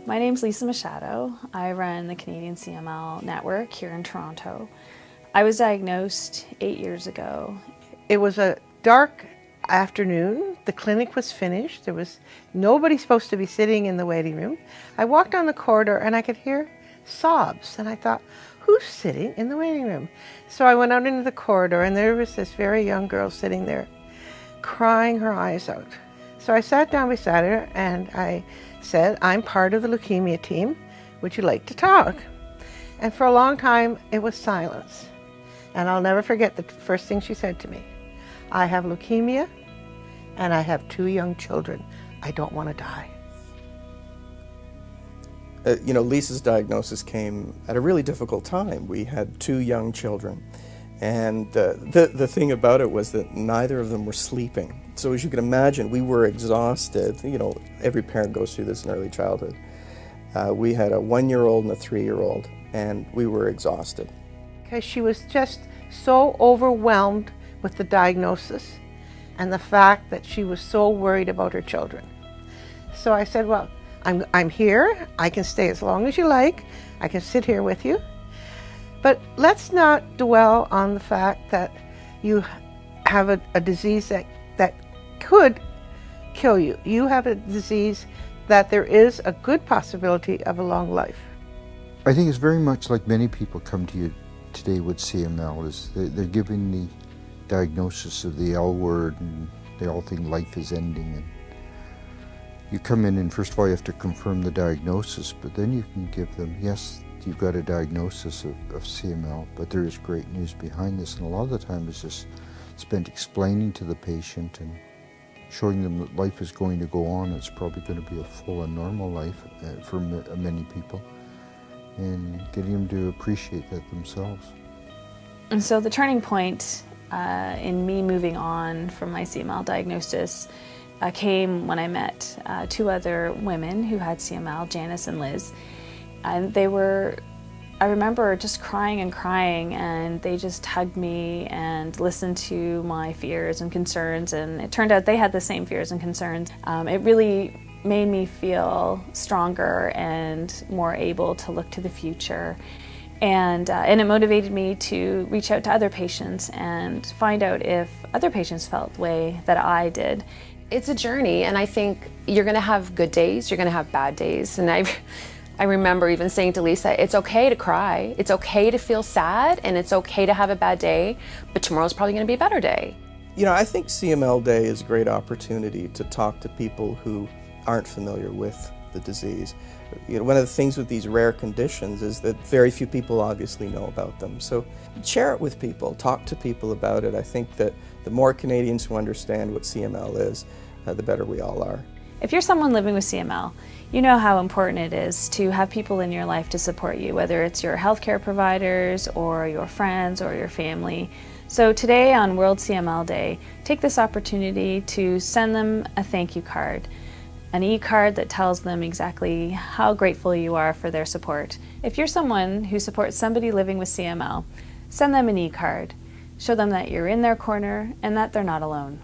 My name's Lisa Machado. I run the Canadian CML network here in Toronto. I was diagnosed 8 years ago. It was a dark afternoon. The clinic was finished. There was nobody supposed to be sitting in the waiting room. I walked down the corridor and I could hear sobs, and I thought, who's sitting in the waiting room? So I went out into the corridor and there was this very young girl sitting there crying her eyes out. So I sat down beside her and I said, I'm part of the leukemia team. Would you like to talk? And for a long time, it was silence. And I'll never forget the first thing she said to me. I have leukemia and I have 2 young children. I don't want to die. Lisa's diagnosis came at a really difficult time. We had 2 young children. And the thing about it was that neither of them were sleeping. So as you can imagine, we were exhausted. Every parent goes through this in early childhood. We had a 1-year-old and a 3-year-old, and we were exhausted. Because she was just so overwhelmed with the diagnosis and the fact that she was so worried about her children. So I said, well, I'm here. I can stay as long as you like. I can sit here with you. But let's not dwell on the fact that you have a disease that could kill you. You have a disease that there is a good possibility of a long life. I think it's very much like many people come to you today with CML, is they're given the diagnosis of the L word and they all think life is ending. And you come in and first of all you have to confirm the diagnosis, but then you can give them, yes, you've got a diagnosis of CML, but there is great news behind this. And a lot of the time is just spent explaining to the patient and showing them that life is going to go on. It's probably going to be a full and normal life for many people, and getting them to appreciate that themselves. And so the turning point in me moving on from my CML diagnosis came when I met 2 other women who had CML, Janice and Liz. And I remember just crying and crying, and they just hugged me and listened to my fears and concerns, and it turned out they had the same fears and concerns. It really made me feel stronger and more able to look to the future. And it motivated me to reach out to other patients and find out if other patients felt the way that I did. It's a journey, and I think you're going to have good days, you're going to have bad days. And I remember even saying to Lisa, it's okay to cry, it's okay to feel sad, and it's okay to have a bad day, but tomorrow's probably going to be a better day. I think CML Day is a great opportunity to talk to people who aren't familiar with the disease. One of the things with these rare conditions is that very few people obviously know about them. So share it with people, talk to people about it. I think that the more Canadians who understand what CML is, the better we all are. If you're someone living with CML, you know how important it is to have people in your life to support you, whether it's your healthcare providers or your friends or your family. So today on World CML Day, take this opportunity to send them a thank you card, an e-card that tells them exactly how grateful you are for their support. If you're someone who supports somebody living with CML, send them an e-card. Show them that you're in their corner and that they're not alone.